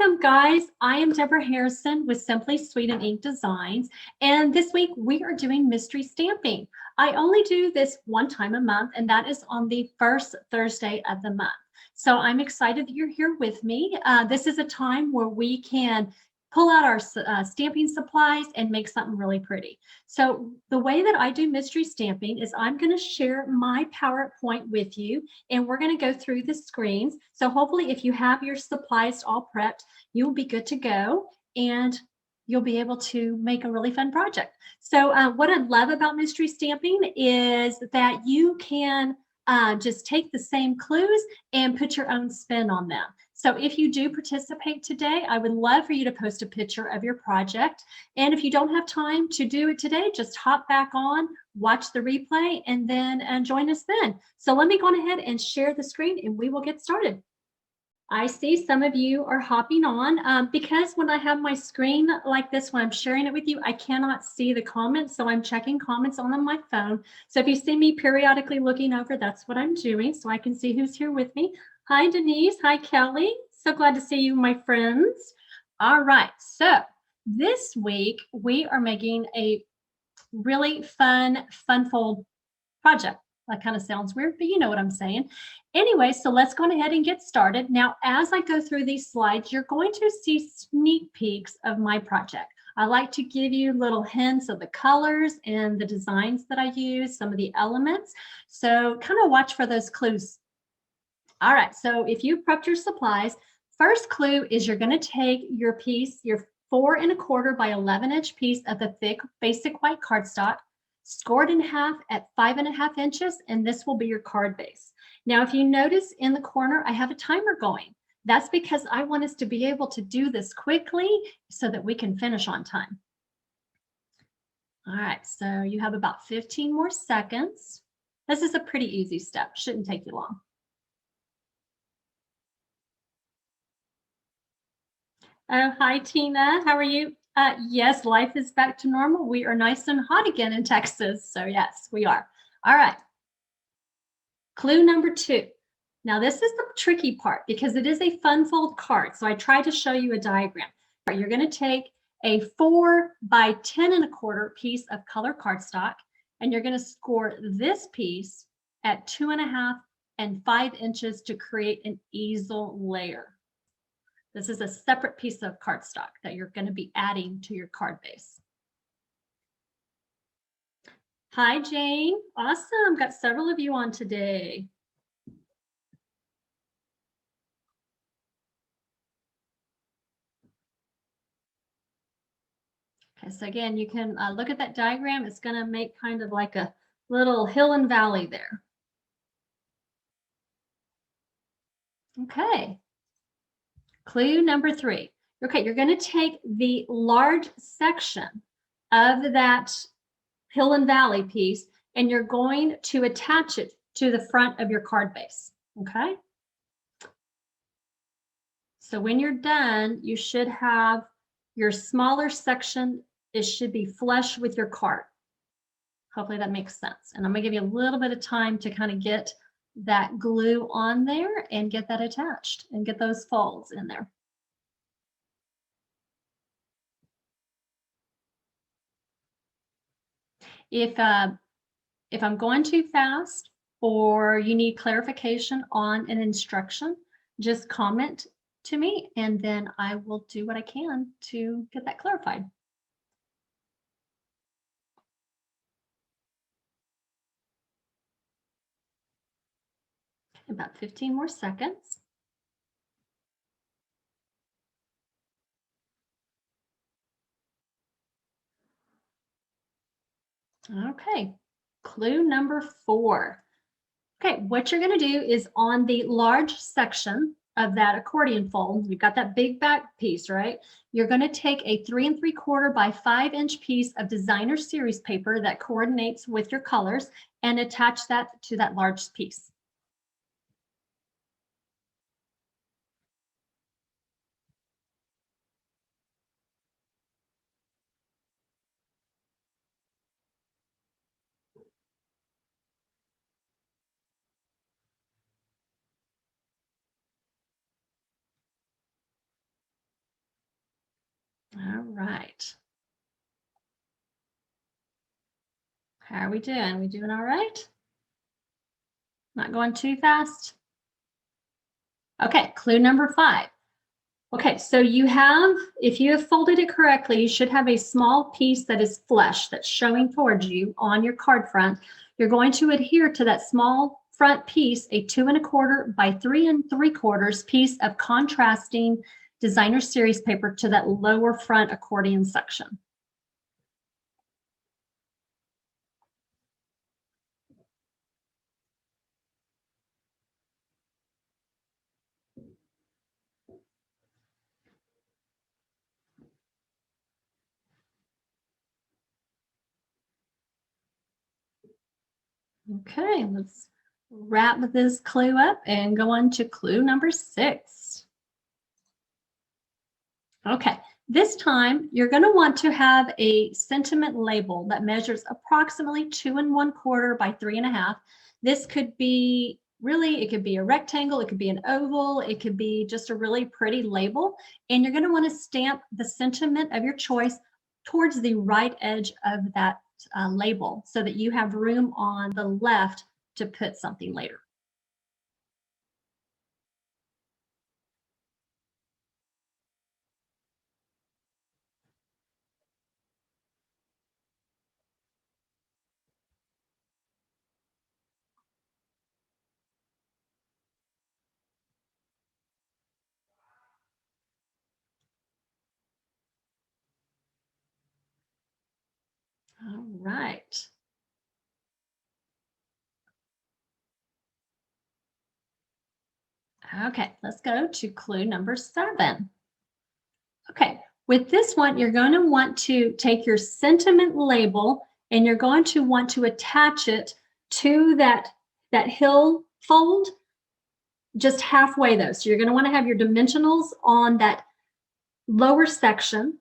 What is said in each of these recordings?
Welcome, guys. I am Deborah Harrison with Simply Sweet and Ink Designs, and this week we are doing mystery stamping. I only do this one time a month, and that is on the first Thursday of the month. So I'm excited that you're here with me. This is a time where we can pull out our stamping supplies and make something really pretty. So the way that I do mystery stamping is I'm going to share my PowerPoint with you, and we're going to go through the screens. So hopefully if you have your supplies all prepped, you will be good to go and you'll be able to make a really fun project. So what I love about mystery stamping is that you can just take the same clues and put your own spin on them. So if you do participate today, I would love for you to post a picture of your project. And if you don't have time to do it today, just hop back on, watch the replay, and then join us then. So let me go ahead and share the screen and we will get started. I see some of you are hopping on because when I have my screen like this, when I'm sharing it with you, I cannot see the comments. So I'm checking comments on my phone. So if you see me periodically looking over, that's what I'm doing. So I can see who's here with me. Hi, Denise. Hi, Kelly. So glad to see you, my friends. All right. So this week we are making a really fun fold project. That kind of sounds weird, but you know what I'm saying. Anyway, so let's go ahead and get started. Now, as I go through these slides, you're going to see sneak peeks of my project. I like to give you little hints of the colors and the designs that I use, some of the elements. So kind of watch for those clues. All right, so if you prepped your supplies, first clue is you're going to take your piece, your 4 1/4 by 11-inch piece of the thick basic white cardstock, scored in half at 5 1/2 inches, and this will be your card base. Now, if you notice in the corner, I have a timer going. That's because I want us to be able to do this quickly so that we can finish on time. All right, so you have about 15 more seconds. This is a pretty easy step, shouldn't take you long. Hi, Tina, how are you? Yes, life is back to normal. We are nice and hot again in Texas. So yes, we are. All right. Clue number 2. Now this is the tricky part because it is a fun fold card. So I tried to show you a diagram. You're going to take a 4 by 10 1/4 piece of color cardstock, and you're going to score this piece at 2 1/2 and 5 inches to create an easel layer. This is a separate piece of cardstock that you're going to be adding to your card base. Hi, Jane. Awesome. Got several of you on today. Okay, so again, you can look at that diagram. It's going to make kind of like a little hill and valley there. Okay. Clue number 3. Okay, you're going to take the large section of that hill and valley piece, and you're going to attach it to the front of your card base, okay? So when you're done, you should have your smaller section, it should be flush with your card. Hopefully that makes sense. And I'm gonna give you a little bit of time to kind of get that glue on there and get that attached and get those folds in there. If I'm going too fast or you need clarification on an instruction, just comment to me and then I will do what I can to get that clarified. About 15 more seconds. Okay, clue number 4. Okay, what you're going to do is on the large section of that accordion fold, you've got that big back piece, right? You're going to take a 3 3/4 by 5-inch piece of designer series paper that coordinates with your colors and attach that to that large piece. All right. How are we doing? We doing all right? Not going too fast? Okay, clue number 5. Okay, so you have, if you have folded it correctly, you should have a small piece that is flush that's showing towards you on your card front. You're going to adhere to that small front piece, a 2 1/4 by 3 3/4 piece of contrasting designer series paper to that lower front accordion section. Okay, let's wrap this clue up and go on to clue number 6. Okay, this time you're going to want to have a sentiment label that measures approximately 2 1/4 by 3 1/2. This could be really, it could be a rectangle, it could be an oval, it could be just a really pretty label. And you're going to want to stamp the sentiment of your choice towards the right edge of that label so that you have room on the left to put something later. All right. Okay, let's go to clue number 7. Okay, with this one, you're going to want to take your sentiment label and you're going to want to attach it to that hill fold just halfway though. So you're going to want to have your dimensionals on that lower section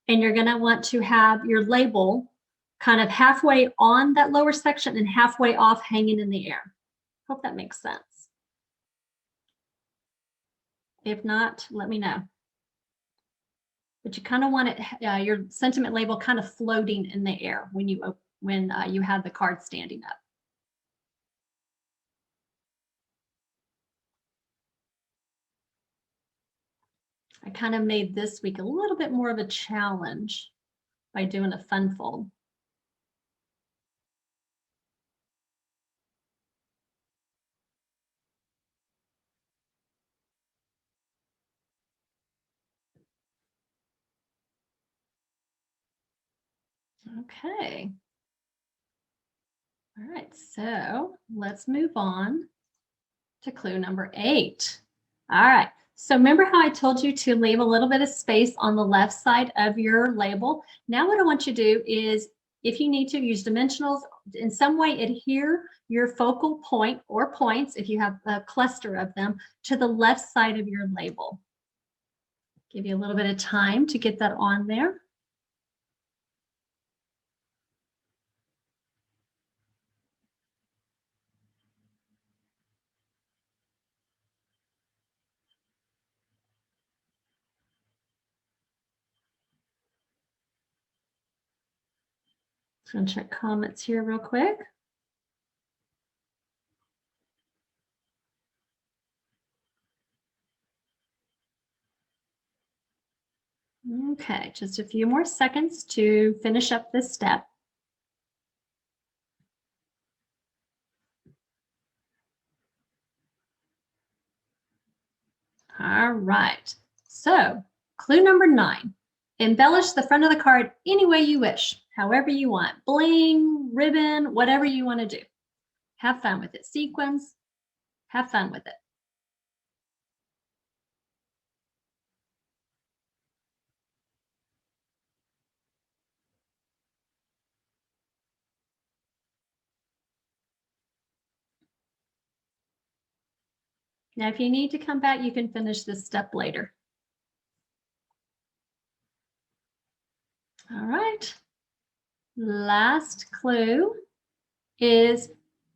and you're going to want to have your label kind of halfway on that lower section and halfway off hanging in the air. Hope that makes sense. If not, let me know. But you kind of want it, your sentiment label kind of floating in the air when you have the card standing up. I kind of made this week a little bit more of a challenge by doing a fun fold. Okay. All right, so let's move on to clue number 8. All right, so remember how I told you to leave a little bit of space on the left side of your label? Now what I want you to do is, if you need to, use dimensionals, in some way adhere your focal point or points, if you have a cluster of them, to the left side of your label. Give you a little bit of time to get that on there. Just gonna check comments here real quick. Okay, just a few more seconds to finish up this step. All right, so clue number 9. Embellish the front of the card any way you wish, however you want. Bling, ribbon, whatever you want to do. Have fun with it. Sequins, have fun with it. Now, if you need to come back, you can finish this step later. All right. Last clue is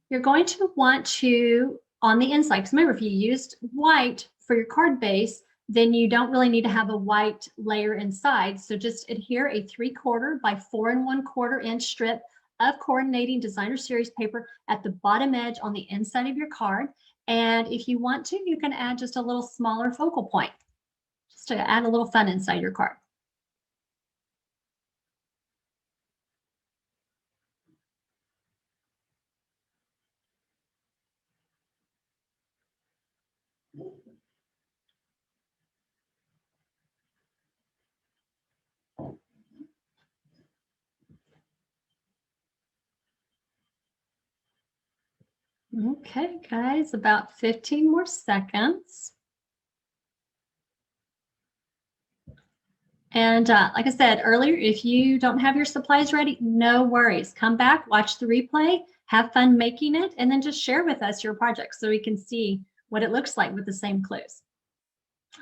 you're going to want to, on the inside, because remember, if you used white for your card base, then you don't really need to have a white layer inside. So just adhere a 3/4 by 4 1/4 inch strip of coordinating designer series paper at the bottom edge on the inside of your card. And if you want to, you can add just a little smaller focal point just to add a little fun inside your card. Okay, guys, about 15 more seconds. And like I said earlier, if you don't have your supplies ready, no worries. Come back, watch the replay, have fun making it, and then just share with us your project so we can see what it looks like with the same clues.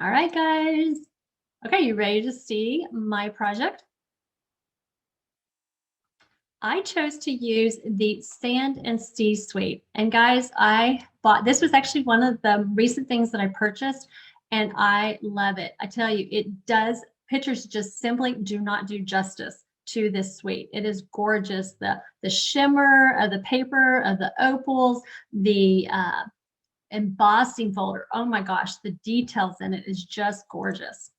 All right, guys. Okay, you ready to see my project? I chose to use the Sand and Sea Suite. And guys, this was actually one of the recent things that I purchased, and I love it. I tell you, pictures just simply do not do justice to this suite. It is gorgeous. The shimmer of the paper, of the opals, the embossing folder. Oh my gosh, the details in it is just gorgeous.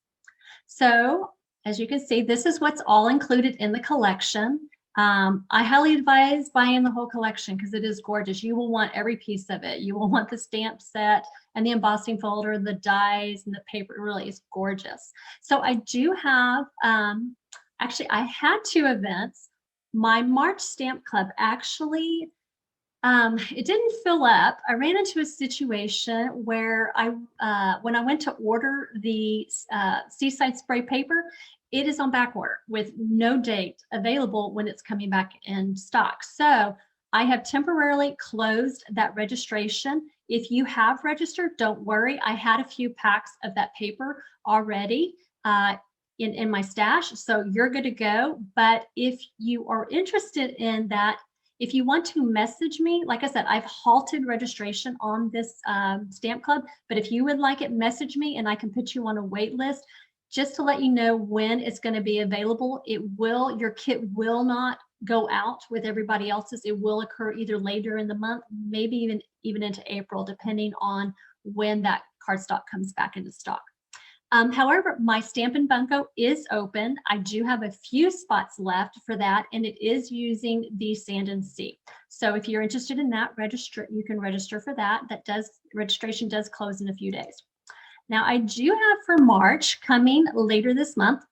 So as you can see, this is what's all included in the collection. I highly advise buying the whole collection because it is gorgeous. You will want every piece of it. You will want the stamp set and the embossing folder, the dies and the paper. It really is gorgeous. So I do have, actually I had 2 events. My March Stamp Club actually, it didn't fill up. I ran into a situation where when I went to order the Seaside spray paper, it is on back order with no date available when it's coming back in stock. So I have temporarily closed that registration. If you have registered, don't worry. I had a few packs of that paper already in my stash, so you're good to go. But if you are interested in that, if you want to message me, like I said, I've halted registration on this Stamp Club, but if you would like it, message me and I can put you on a wait list just to let you know when it's going to be available. Your kit will not go out with everybody else's. It will occur either later in the month, maybe even into April, depending on when that cardstock comes back into stock. However, my Stampin' Bunko is open. I do have a few spots left for that, and it is using the Sand and Sea. So if you're interested in that, you can register for that. Registration does close in a few days. Now, I do have for March coming later this month,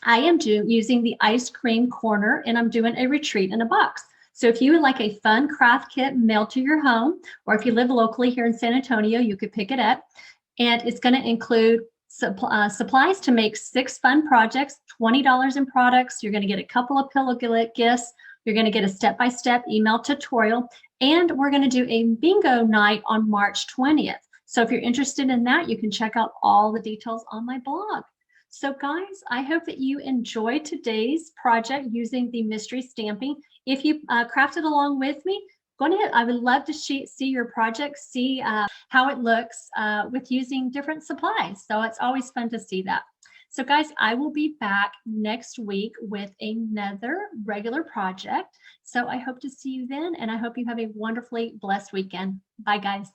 I am using the Ice Cream Corner, and I'm doing a retreat in a box. So if you would like a fun craft kit mailed to your home, or if you live locally here in San Antonio, you could pick it up. And it's going to include supplies to make 6 fun projects, $20 in products. You're going to get a couple of pillow gifts. You're going to get a step-by-step email tutorial. And we're going to do a bingo night on March 20th. So if you're interested in that, you can check out all the details on my blog. So guys, I hope that you enjoyed today's project using the mystery stamping. If you crafted along with me, go ahead. I would love to see your project, see how it looks with using different supplies. So it's always fun to see that. So guys, I will be back next week with another regular project. So I hope to see you then, and I hope you have a wonderfully blessed weekend. Bye guys.